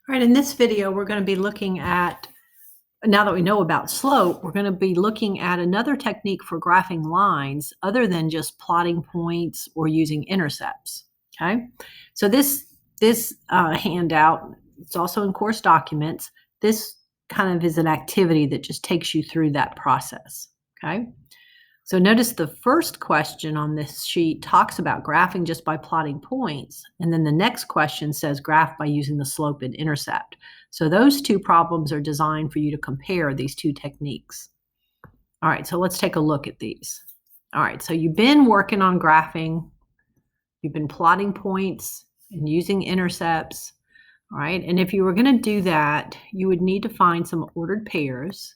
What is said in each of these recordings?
All right, in this video, we're going to be looking at, now that we know about slope, we're going to be looking at another technique for graphing lines other than just plotting points or using intercepts, okay? So this handout, it's also in course documents. This kind of is an activity that just takes you through that process, okay? So notice the first question on this sheet talks about graphing just by plotting points. And then the next question says graph by using the slope and intercept. So those two problems are designed for you to compare these two techniques. All right, so let's take a look at these. All right, so you've been working on graphing. You've been plotting points and using intercepts. All right, and if you were going to do that, you would need to find some ordered pairs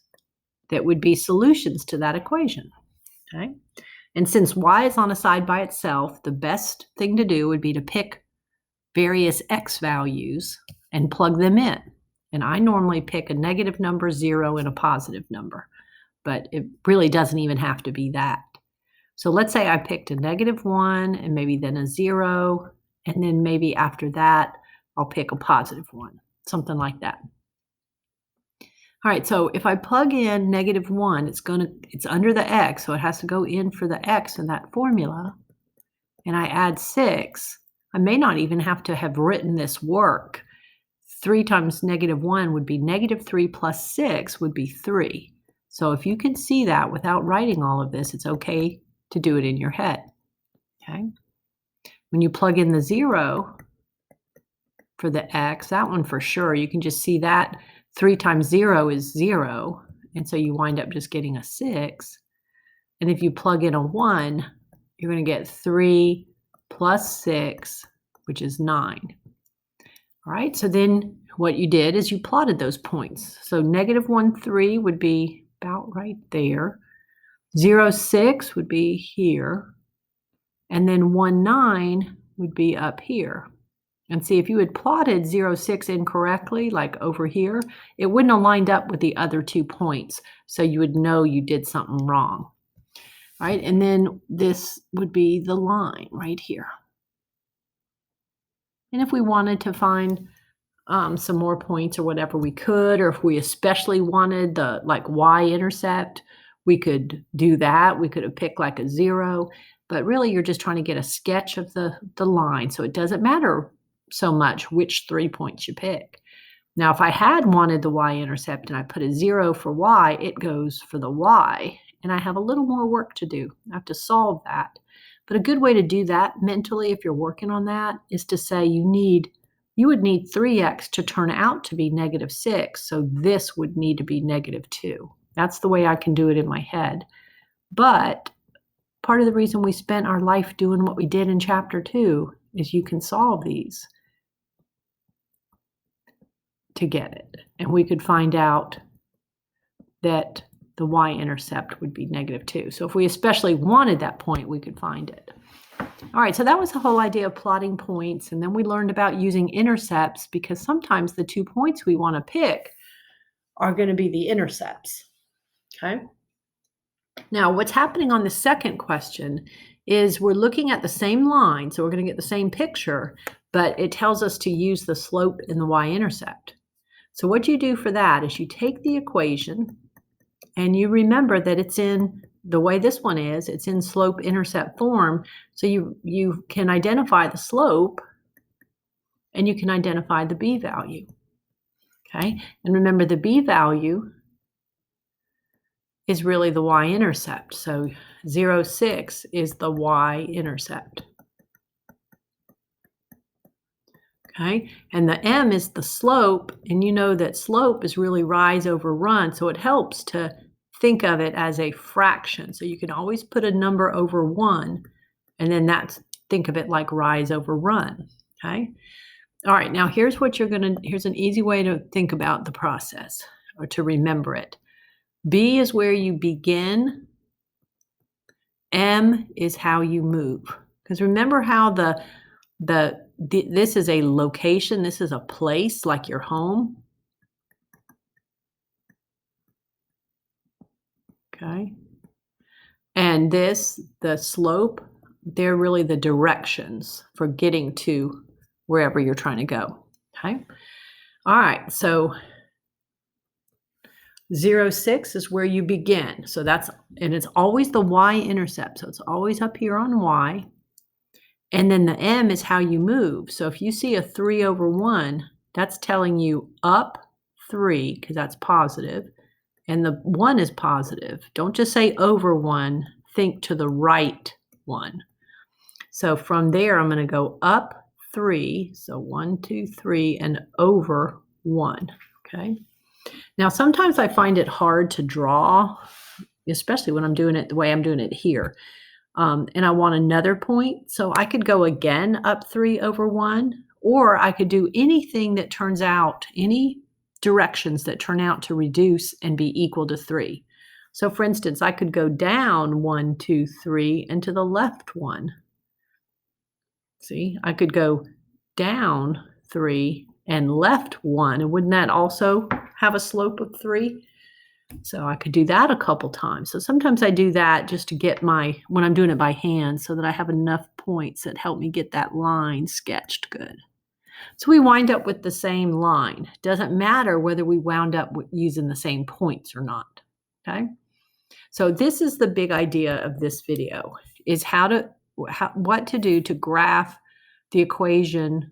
that would be solutions to that equation. Okay. And since y is on a side by itself, the best thing to do would be to pick various x values and plug them in. And I normally pick a negative number, 0, and a positive number, but it really doesn't even have to be that. So let's say I picked a -1 and maybe then a 0, and then maybe after that, I'll pick a +1, something like that. All right, so if I plug in -1, it's under the x, so it has to go in for the x in that formula, and I add 6, I may not even have to have written this work. 3 times -1 would be -3 plus 6 would be 3. So if you can see that without writing all of this, it's okay to do it in your head, okay? When you plug in the 0 for the x, that one for sure, you can just see that 3 times 0 is 0, and so you wind up just getting a 6. And if you plug in a 1, you're going to get 3 plus 6, which is 9. All right, so then what you did is you plotted those points. So -1, 3 would be about right there. 0, 6 would be here. And then 1, 9 would be up here. And see, if you had plotted 0, 6 incorrectly, like over here, it wouldn't have lined up with the other 2 points. So you would know you did something wrong. All right, and then this would be the line right here. And if we wanted to find some more points or whatever, we could, or if we especially wanted the y-intercept, we could do that. We could have picked like a 0, but really you're just trying to get a sketch of the line. So it doesn't matter so much which 3 points you pick. Now, if I had wanted the y-intercept and I put a 0 for y, it goes for the y, and I have a little more work to do. I have to solve that. But a good way to do that mentally, if you're working on that, is to say you would need 3x to turn out to be -6, so this would need to be -2. That's the way I can do it in my head. But part of the reason we spent our life doing what we did in chapter 2 is you can solve these to get it. And we could find out that the y-intercept would be -2. So if we especially wanted that point, we could find it. All right, so that was the whole idea of plotting points. And then we learned about using intercepts because sometimes the 2 points we want to pick are going to be the intercepts, okay? Now, what's happening on the second question is we're looking at the same line, so we're going to get the same picture, but it tells us to use the slope and the y-intercept. So what you do for that is you take the equation and you remember that it's in the way this one is, it's in slope-intercept form, so you can identify the slope and you can identify the b value, okay? And remember the b value is really the y-intercept. So 0, 6 is the y-intercept. Okay, and the m is the slope, and you know that slope is really rise over run, so it helps to think of it as a fraction. So you can always put a number over 1, and then think of it like rise over run, okay? All right, now here's an easy way to think about the process or to remember it. B is where you begin. M is how you move. Because remember how this is a location, this is a place like your home. Okay. And the slope, they're really the directions for getting to wherever you're trying to go. Okay. All right, so 0, 6 is where you begin. So and it's always the y-intercept. So it's always up here on y. And then the m is how you move. So if you see a 3/1, that's telling you up 3, because that's positive, and the 1 is positive. Don't just say over 1, think to the right 1. So from there, I'm going to go up 3, so 1, 2, 3, and over 1, okay? Now, sometimes I find it hard to draw, especially when I'm doing it the way I'm doing it here. And I want another point. So I could go again up 3/1, or I could do anything that turns out, any directions that turn out to reduce and be equal to 3. So for instance, I could go down 1, 2, 3, and to the left 1. See, I could go down 3 and left 1. And wouldn't that also have a slope of 3? So I could do that a couple times. So sometimes I do that just to get when I'm doing it by hand, so that I have enough points that help me get that line sketched good. So we wind up with the same line. Doesn't matter whether we wound up using the same points or not, okay? So this is the big idea of this video, is what to do to graph the equation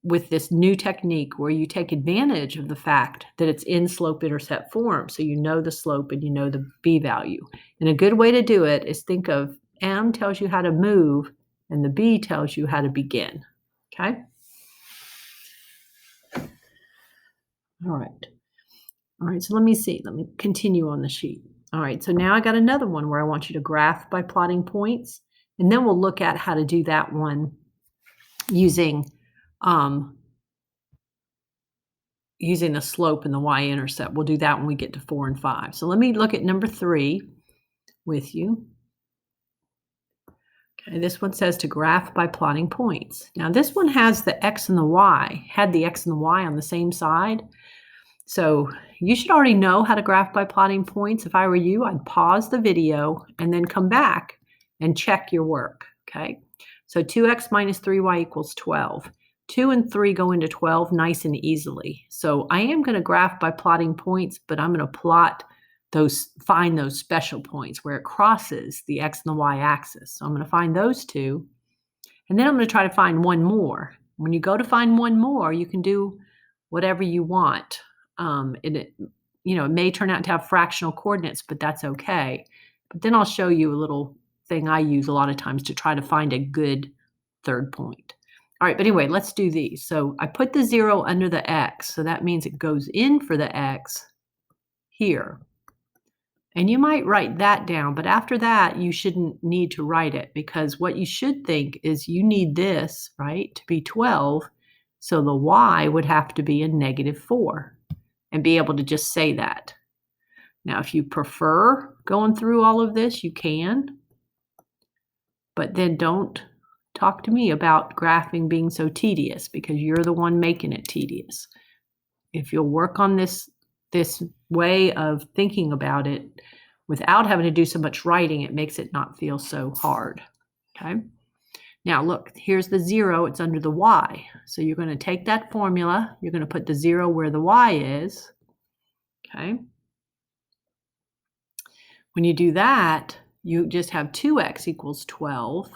with this new technique, where you take advantage of the fact that it's in slope-intercept form. So you know the slope and you know the b value. And a good way to do it is think of m tells you how to move and the b tells you how to begin. Okay? All right. All right, so let me see. Let me continue on the sheet. All right, so now I got another one where I want you to graph by plotting points. And then we'll look at how to do that one using the slope and the y-intercept. We'll do that when we get to 4 and 5. So let me look at number 3 with you. Okay, this one says to graph by plotting points. Now this one has the x and the y, had the x and the y on the same side. So you should already know how to graph by plotting points. If I were you, I'd pause the video and then come back and check your work, okay? So 2x minus 3y equals 12. 2 and 3 go into 12 nice and easily. So I am going to graph by plotting points, but I'm going to find those special points where it crosses the x and the y axis. So I'm going to find those two, and then I'm going to try to find one more. When you go to find one more, you can do whatever you want. It may turn out to have fractional coordinates, but that's okay. But then I'll show you a little thing I use a lot of times to try to find a good third point. All right, but anyway, let's do these. So I put the 0 under the x, so that means it goes in for the x here. And you might write that down, but after that, you shouldn't need to write it, because what you should think is you need this, right, to be 12, so the y would have to be a -4, and be able to just say that. Now, if you prefer going through all of this, you can, but then don't talk to me about graphing being so tedious, because you're the one making it tedious. If you'll work on this way of thinking about it without having to do so much writing, it makes it not feel so hard, okay? Now look, here's the 0, it's under the y. So you're going to take that formula, you're going to put the 0 where the y is, okay? When you do that, you just have 2x equals 12.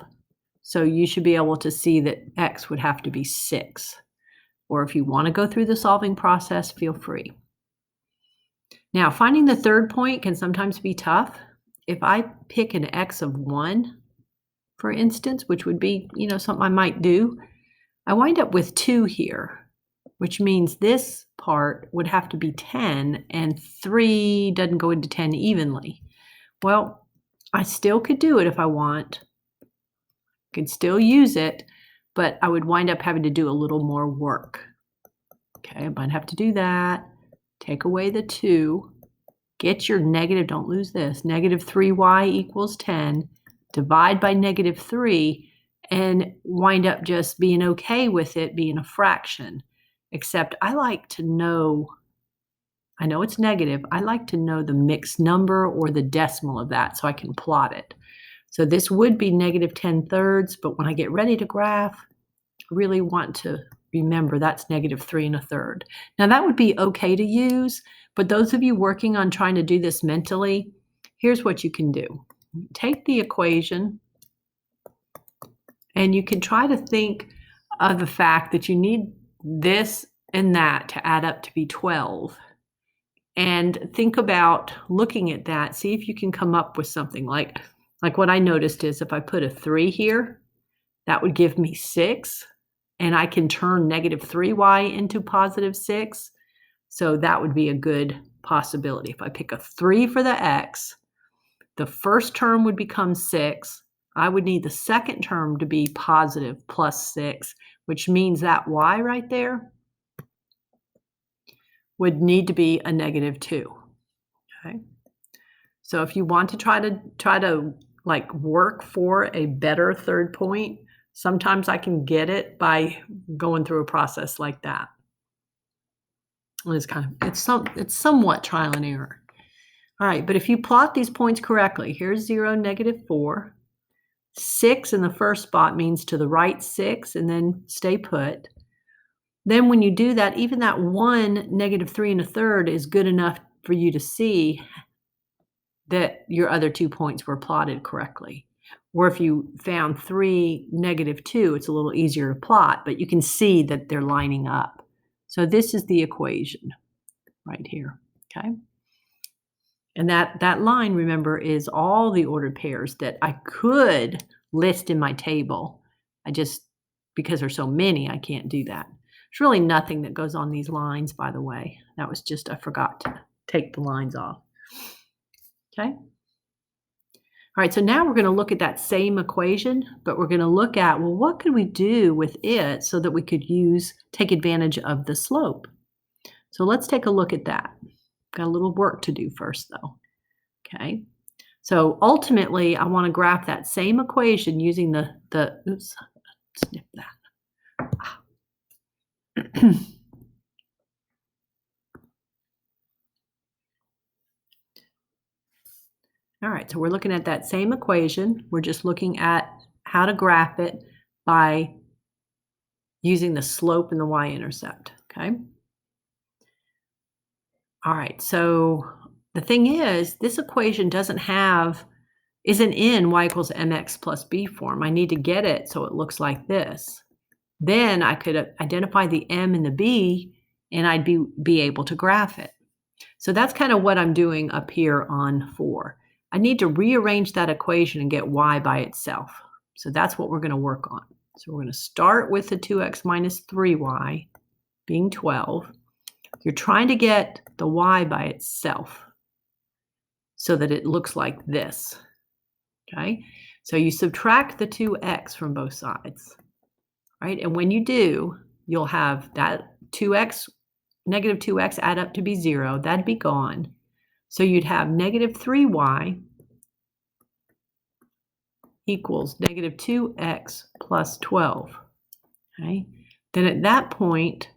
So you should be able to see that x would have to be 6. Or if you want to go through the solving process, feel free. Now, finding the third point can sometimes be tough. If I pick an x of 1, for instance, which would be, something I might do, I wind up with 2 here, which means this part would have to be 10, and 3 doesn't go into 10 evenly. Well, I still could do it if I want. I could still use it, but I would wind up having to do a little more work. Okay, I might have to do that. Take away the 2. Get your negative, don't lose this, -3y equals 10. Divide by -3, and wind up just being okay with it being a fraction. Except I like to know, I know it's negative, I like to know the mixed number or the decimal of that so I can plot it. So this would be -10 thirds, but when I get ready to graph, I really want to Remember, that's negative 3 1/3. Now that would be okay to use, but those of you working on trying to do this mentally, here's what you can do. Take the equation and you can try to think of the fact that you need this and that to add up to be 12. And think about looking at that, see if you can come up with something like what I noticed is if I put a 3 here, that would give me 6, and I can turn negative 3y into positive 6. So that would be a good possibility. If I pick a 3 for the x, the first term would become 6. I would need the second term to be positive plus 6, which means that y right there would need to be a negative 2. Okay. So if you want to try to like work for a better third point, sometimes I can get it by going through a process like that. It's somewhat trial and error. All right, but if you plot these points correctly, here's 0, negative 4. 6 in the first spot means to the right 6 and then stay put. Then when you do that, even that 1, negative 3 1/3 is good enough for you to see that your other 2 points were plotted correctly. Or if you found 3, negative 2, it's a little easier to plot, but you can see that they're lining up. So this is the equation right here, okay? And that line, remember, is all the ordered pairs that I could list in my table. Because there's so many, I can't do that. There's really nothing that goes on these lines, by the way. That was just, I forgot to take the lines off. Okay? All right, so now we're going to look at that same equation, but we're going to look at, well, what could we do with it so that we could take advantage of the slope? So let's take a look at that. Got a little work to do first, though. Okay, so ultimately, I want to graph that same equation using oops, snip that. All right, so we're looking at that same equation. We're just looking at how to graph it by using the slope and the y-intercept, okay? All right, so the thing is, this equation isn't in y equals mx plus b form. I need to get it so it looks like this. Then I could identify the m and the b, and I'd be able to graph it. So that's kind of what I'm doing up here on 4. I need to rearrange that equation and get y by itself. So that's what we're going to work on. So we're going to start with the 2x minus 3y being 12. You're trying to get the y by itself so that it looks like this. Okay? So you subtract the 2x from both sides. Right? And when you do, you'll have that 2x, negative 2x add up to be 0. That'd be gone. So you'd have negative 3y equals negative 2x plus 12. Okay? Then at that point,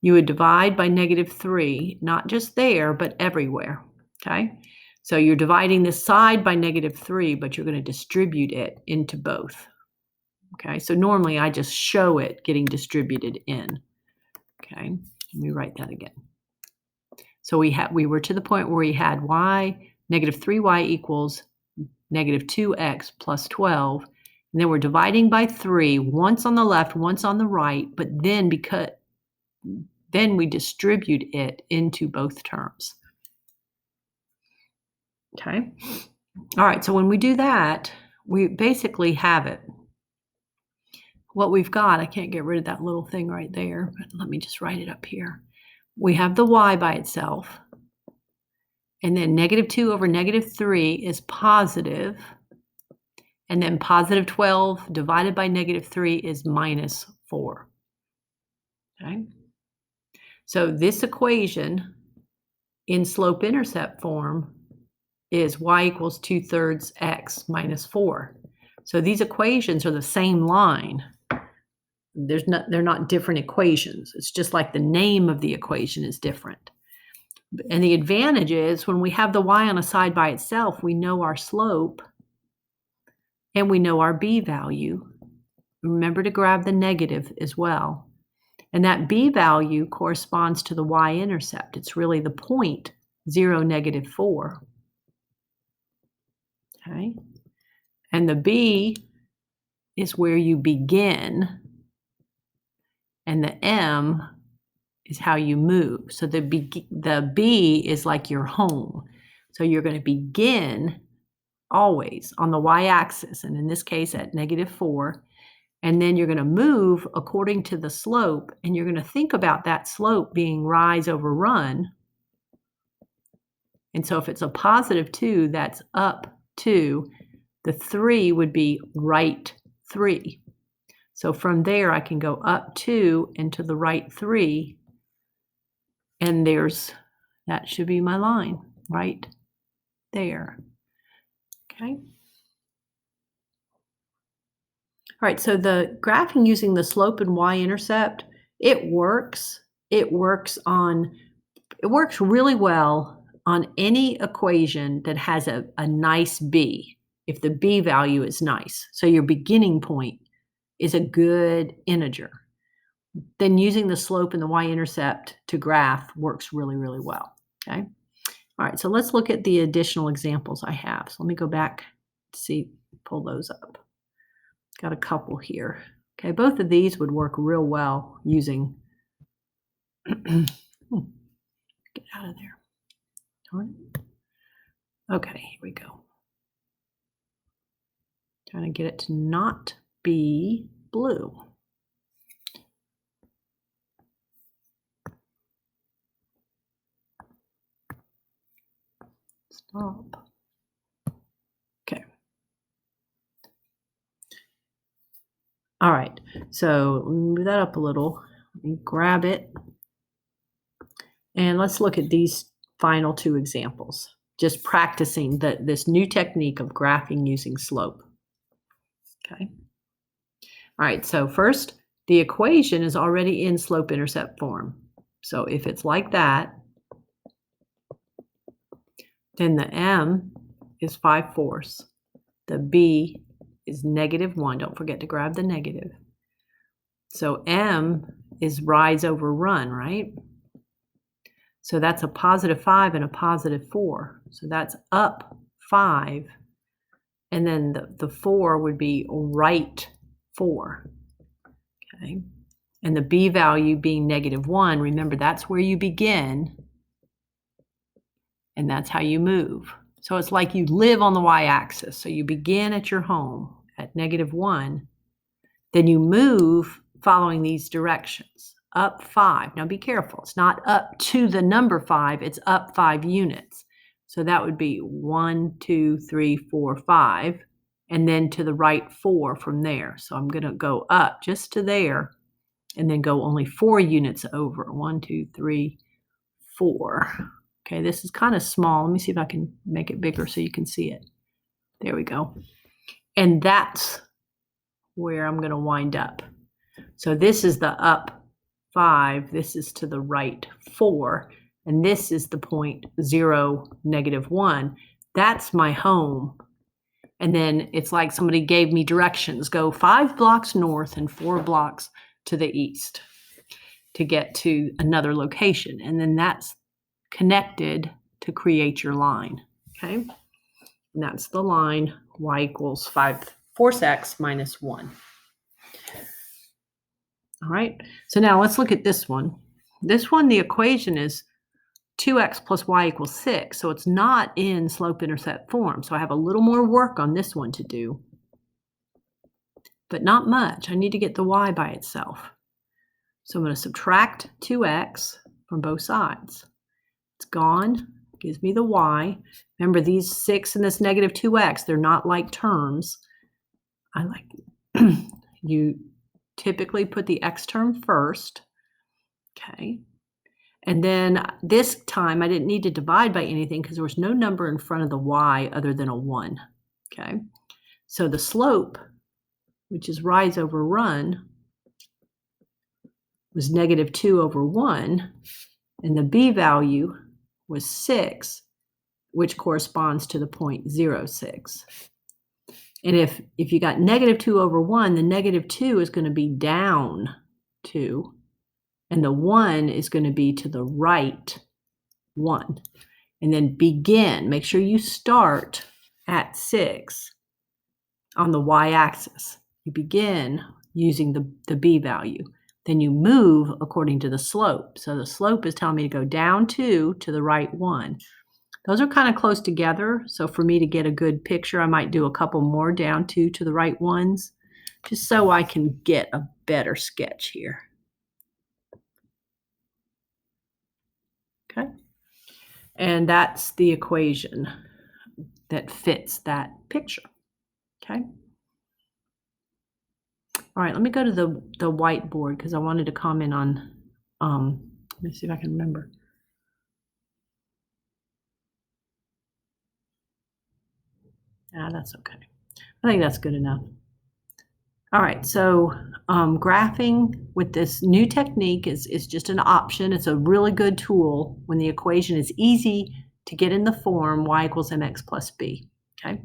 you would divide by negative 3, not just there, but everywhere. Okay? So you're dividing this side by negative 3, but you're going to distribute it into both. Okay? So normally I just show it getting distributed in. Okay? Let me write that again. So we were to the point where we had y, negative 3y equals negative 2x plus 12. And then we're dividing by 3, once on the left, once on the right, but then we distribute it into both terms. Okay? All right, so when we do that, we basically have it. What we've got, I can't get rid of that little thing right there, but let me just write it up here. We have the y by itself, and then negative 2 over negative 3 is positive, and then positive 12 divided by negative 3 is minus 4. Okay? So this equation in slope-intercept form is y equals 2/3 x minus 4. So these equations are the same line. They're not different equations. It's just like the name of the equation is different. And the advantage is when we have the y on a side by itself, we know our slope and we know our b value. Remember to grab the negative as well. And that b value corresponds to the y-intercept. It's really the point 0, -4. Okay? And the b is where you begin, and the m is how you move. So the b is like your home. So you're going to begin always on the y-axis, and in this case at -4. And then you're going to move according to the slope, and you're going to think about that slope being rise over run. And so if it's a +2, that's up 2. The 3 would be right 3. So from there, I can go up 2 and to the right 3. And that should be my line right there. Okay. All right, so the graphing using the slope and y-intercept, it works. It works really well on any equation that has a nice b, if the b value is nice. So your beginning point is a good integer. Then using the slope and the y-intercept to graph works really, really well. Okay. All right, so let's look at the additional examples I have. So let me go back to pull those up. Got a couple here. Okay, both of these would work real well using, get out of there. Darn it. Okay, here we go. Trying to get it to not be blue. Stop. Okay. All right, so move that up a little. Let me grab it. And let's look at these final two examples, just practicing this new technique of graphing using slope. Okay. All right, so first, the equation is already in slope-intercept form. So if it's like that, then the m is 5/4. The b is -1. Don't forget to grab the negative. So m is rise over run, right? So that's a +5 and a +4. So that's up 5. And then the 4 would be right 4. Okay. And the b value being -1, remember that's where you begin. And that's how you move. So it's like you live on the y-axis. So you begin at your home at -1. Then you move following these directions. Up 5. Now be careful. It's not up to the number 5. It's up 5 units. So that would be 1, 2, 3, 4, 5. And then to the right 4 from there. So I'm going to go up just to there and then go only 4 units over. 1, 2, 3, 4. Okay, this is kind of small. Let me see if I can make it bigger so you can see it. There we go. And that's where I'm going to wind up. So this is the up 5. This is to the right 4. And this is the point 0, -1. That's my home. And then it's like somebody gave me directions. Go 5 blocks north and 4 blocks to the east to get to another location. And then that's connected to create your line. Okay. And that's the line y equals 4x - 1. All right. So now let's look at this one. This one, the equation is 2x plus y equals 6. So it's not in slope-intercept form. So I have a little more work on this one to do, but not much. I need to get the y by itself. So I'm going to subtract 2x from both sides. It's gone, gives me the y. Remember, these 6 and this -2x, they're not like terms. I like you typically put the x term first. Okay. And then this time I didn't need to divide by anything because there was no number in front of the y other than a 1. Okay. So the slope, which is rise over run, was -2 over 1. And the b value was 6, which corresponds to the point 0.06. And if you got -2/1, the -2 is gonna be down 2, and the 1 is gonna be to the right 1. And then begin. Make sure you start at 6 on the y-axis. You begin using the b value. Then you move according to the slope. So the slope is telling me to go down 2 to the right 1. Those are kind of close together. So for me to get a good picture, I might do a couple more down 2 to the right ones, just so I can get a better sketch here. Okay. And that's the equation that fits that picture. Okay. All right, let me go to the whiteboard because I wanted to comment on, let me see if I can remember. That's okay. I think that's good enough. All right, so graphing with this new technique is just an option. It's a really good tool when the equation is easy to get in the form y = mx + b, okay?